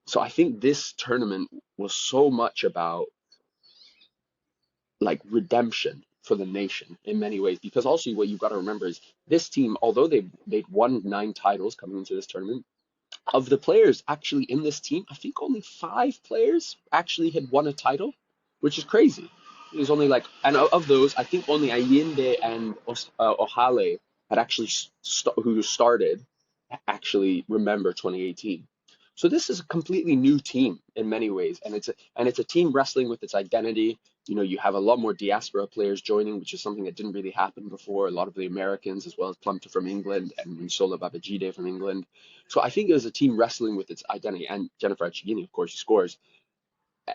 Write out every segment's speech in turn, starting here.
So I think this tournament was so much about like redemption for the nation in many ways, because also what you've got to remember is this team, although they'd won 9 titles coming into this tournament, of the players actually in this team, I think only 5 players actually had won a title, which is crazy. It was only like, and of those, I think only Allende and Ohale had actually who started actually remember 2018. So this is a completely new team in many ways, and it's a team wrestling with its identity. You have a lot more diaspora players joining, which is something that didn't really happen before. A lot of the Americans, as well as Plumter from England and Nsola Babajide from England. So I think it was a team wrestling with its identity, and Jennifer Achigini, of course, she scores.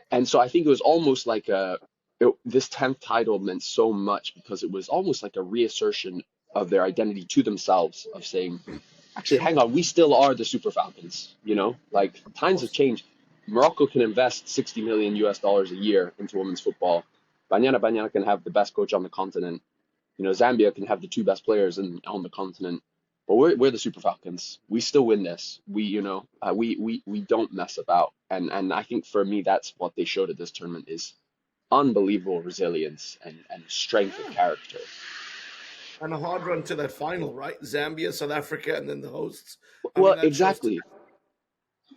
And so I think it was almost like this 10th title meant so much because it was almost like a reassertion of their identity to themselves, of saying, actually, hang Sure, on, we still are the Super Falcons, like of times have course. changed. Morocco can invest 60 million US dollars a year into women's football. Banyana can have the best coach on the continent. Zambia can have the 2 best players on the continent. But we're the Super Falcons. We still win this. We don't mess about. And I think for me that's what they showed at this tournament is unbelievable resilience and strength of Yeah. character. And a hard run to that final, right? Zambia, South Africa, and then the hosts. I mean, Well, that shows. exactly.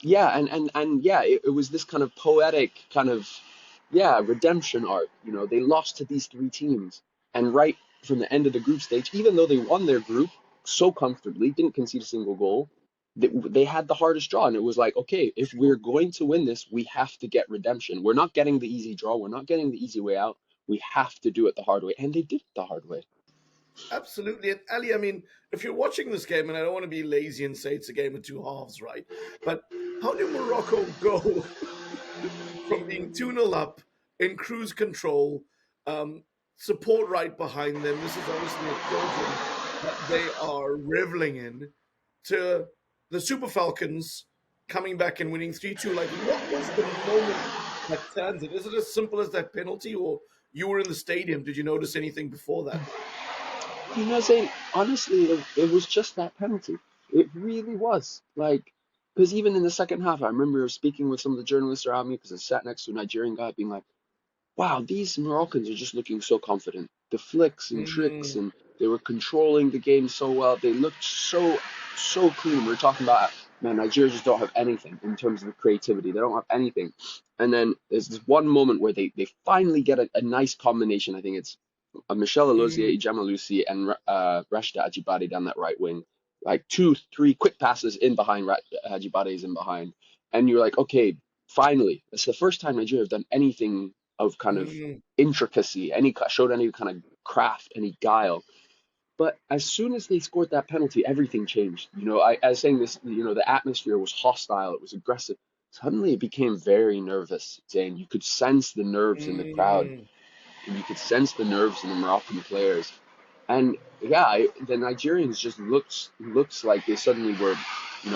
Yeah, and yeah, it was this kind of poetic kind of redemption arc. They lost to these 3 teams, and right from the end of the group stage, even though they won their group so comfortably, didn't concede a single goal, they had the hardest draw, and it was like, okay, if we're Sure. going to win this, we have to get redemption. We're not getting the easy draw. We're not getting the easy way out. We have to do it the hard way, and they did it the hard way. Absolutely. And Ali, I mean, if you're watching this game, and I don't want to be lazy and say it's a game of two halves, right? But how did Morocco go from being 2-0 up in cruise control, um, support right behind them? This is obviously a cauldron that they are reveling in, to the Super Falcons coming back and winning 3-2. Like, what was the moment that turns it? Is it as simple as that penalty, or you were in the stadium? Did you notice anything before that? Zane, honestly, it was just that penalty. It really was. Like, because even in the second half, I remember speaking with some of the journalists around me because I sat next to a Nigerian guy being like, wow, these Moroccans are just looking so confident. The flicks and tricks, Mm, and they were controlling the game so well. They looked so clean. We are talking about, man, Nigeria just don't have anything in terms of the creativity. They don't have anything. And then there's this one moment where they finally get a nice combination. I think it's Michelle Alozie, mm, Ijama Lucy, and Rashida Ajibade down that right wing. Like 2, 3 quick passes in behind. Ajibade is in behind. And you're like, okay, finally, it's the first time Nigeria have done anything of kind of mm, intricacy, showed any kind of craft, any guile. But as soon as they scored that penalty, everything changed. I was saying this, the atmosphere was hostile, it was aggressive. Suddenly it became very nervous, Zayn. You could sense the nerves in the crowd, mm. and you could sense the nerves in the Moroccan players. And yeah, the Nigerians just looks like they suddenly were,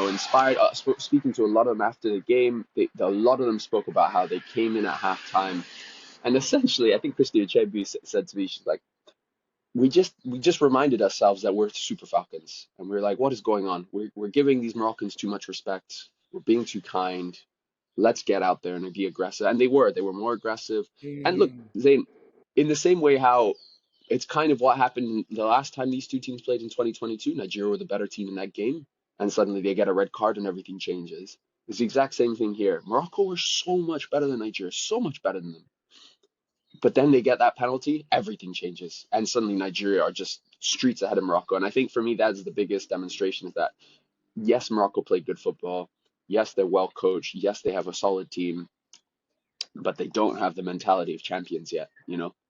inspired. Speaking to a lot of them after the game, a lot of them spoke about how they came in at halftime, and essentially, I think Christy Ucheibe said to me, she's like, we just reminded ourselves that we're Super Falcons, and we're like, what is going on? We're giving these Moroccans too much respect. We're being too kind. Let's get out there and be aggressive. And they were more aggressive. And look, Mm. Zayn, in the same way how it's kind of what happened the last time these 2 teams played in 2022. Nigeria were the better team in that game, and suddenly they get a red card and everything changes. It's the exact same thing here. Morocco were so much better than Nigeria, so much better than them. But then they get that penalty, everything changes, and suddenly Nigeria are just streets ahead of Morocco. And I think for me, that's the biggest demonstration is that yes, Morocco played good football. Yes, they're well coached. Yes, they have a solid team, but they don't have the mentality of champions yet.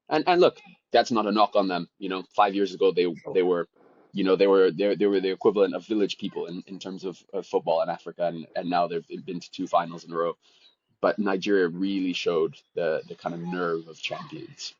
And look, that's not a knock on them. 5 years ago they Sure. were, they were the equivalent of village people in terms of football in Africa, and now they've been to 2 finals in a row. But Nigeria really showed the kind of nerve of champions.